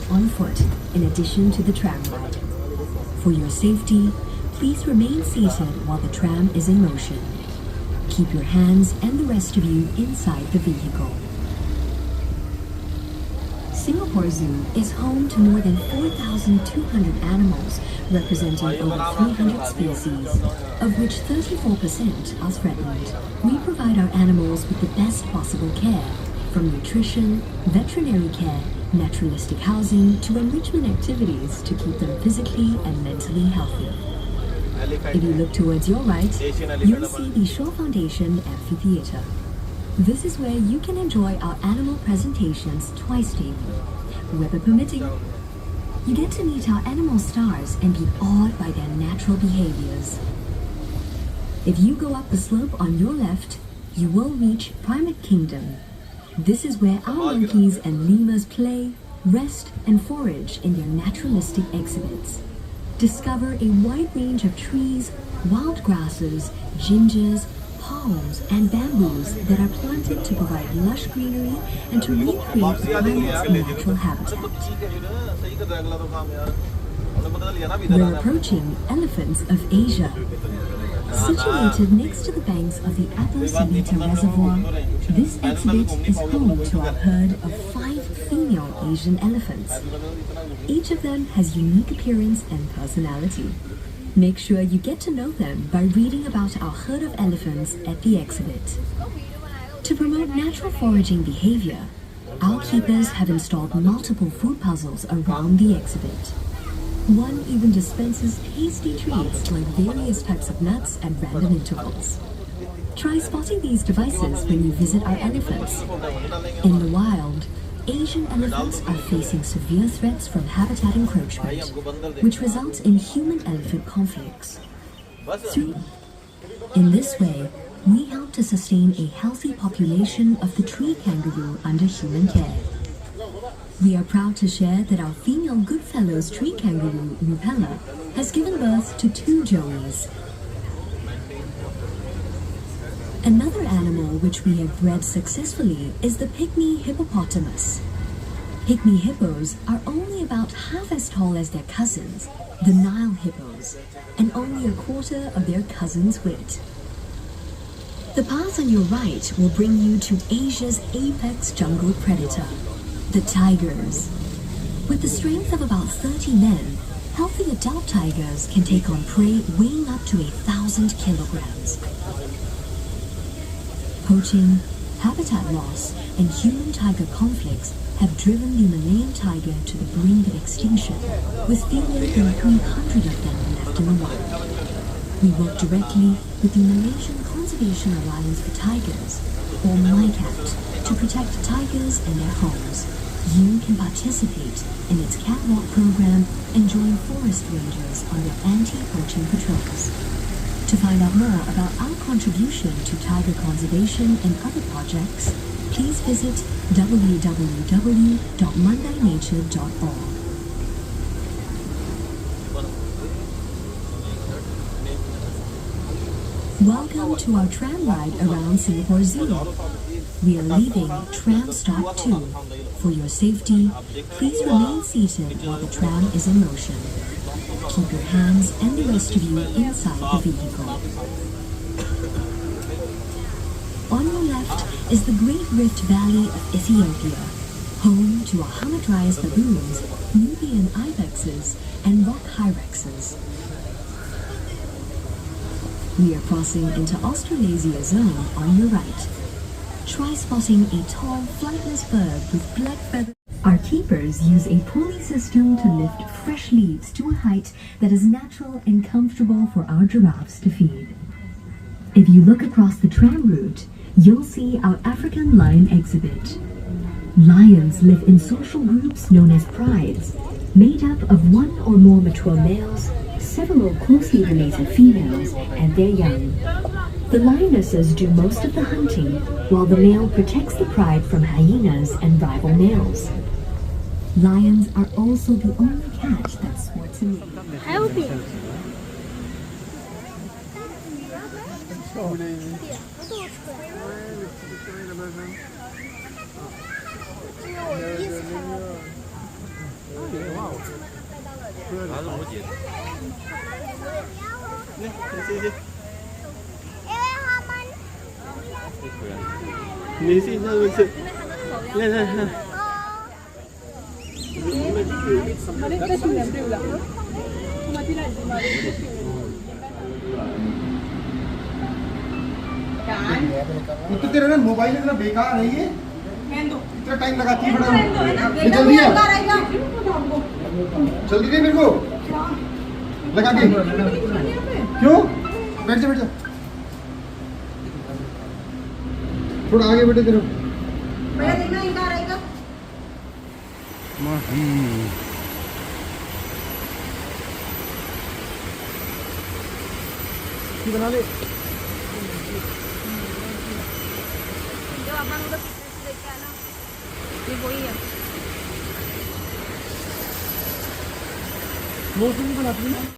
on foot in addition to the tram ride. For your safety, please remain seated while the tram is in motion. Keep your hands and the rest of you inside the vehicle. Singapore Zoo is home to more than 4,200 animals representing over 300 species, of which 34% are threatened. We provide our animals with the best possible care, from nutrition, veterinary care, naturalistic housing, to enrichment activities to keep them physically and mentally healthy. If you look towards your right, you'll see the Shaw Foundation Amphitheatre. This is where you can enjoy our animal presentations twice daily, weather permitting. You get to meet our animal stars and be awed by their natural behaviors. If you go up the slope on your left, you will reach Primate Kingdom. This is where our monkeys and lemurs play, rest, and forage in their naturalistic exhibits. Discover a wide range of trees, wild grasses, gingers, palms, and bamboos that are planted to provide lush greenery and to recreate the planet's natural habitat. We're approaching elephants of Asia. Situated next to the banks of the Apple Salita Reservoir, this exhibit is home to a herd of 5 female Asian elephants. Each of them has unique appearance and personality. Make sure you get to know them by reading about our herd of elephants at the exhibit. To promote natural foraging behavior, our keepers have installed multiple food puzzles around the exhibit. One even dispenses tasty treats like various types of nuts at random intervals. Try spotting these devices when you visit our elephants. In the wild, Asian elephants are facing severe threats from habitat encroachment, which results in human-elephant conflicts. In this way, we help to sustain a healthy population of the tree kangaroo under human care. We are proud to share that our female Goodfellows tree kangaroo, Rupella, has given birth to 2 joeys. Another animal which we have bred successfully is the pygmy hippopotamus. Pygmy hippos are only about half as tall as their cousins, the Nile hippos, and only a quarter of their cousin's weight. The path on your right will bring you to Asia's apex jungle predator, the tigers. With the strength of about 30 men, healthy adult tigers can take on prey weighing up to 1,000 kilograms. Poaching, habitat loss, and human-tiger conflicts have driven the Malayan tiger to the brink of extinction, with fewer than 300 of them left in the wild. We work directly with the Malaysian Conservation Alliance for Tigers, or MICAT, to protect tigers and their homes. You can participate in its catwalk program and join forest rangers on their anti-poaching patrols. To find out more about our contribution to tiger conservation and other projects, please visit www.mandanature.org. Welcome to our tram ride around Singapore Zoo. We are leaving Tram Stop 2. For your safety, please remain seated while the tram is in motion. Keep your hands and the rest of you inside the vehicle. On your left is the Great Rift Valley of Ethiopia, home to Hamadryas baboons, Nubian ibexes, and rock hyraxes. We are crossing into Australasia zone on your right. Try spotting a tall, flightless bird with black feathers. Our keepers use a pulley system to lift fresh leaves to a height that is natural and comfortable for our giraffes to feed. If you look across the tram route, you'll see our African lion exhibit. Lions live in social groups known as prides, made up of 1 or more mature males, several closely related females, and their young. The lionesses do most of the hunting, while the male protects the pride from hyenas and rival males. Lions are also the only cat that sports in nature. 나도 뭐지? 네, 이제.你是那个是，那。तो तेरा ना mobile इतना बेकार है ये, इतना time लगाती है बड़ा। ये जल्दी है, जल्दी दे मेरे को लगा के। क्यों? बैठ जा बैठ जा, थोड़ा आगे बैठे तेरे। बना ले जो अपन उधर लेके आना, ये वही है। वो बनाती है ना।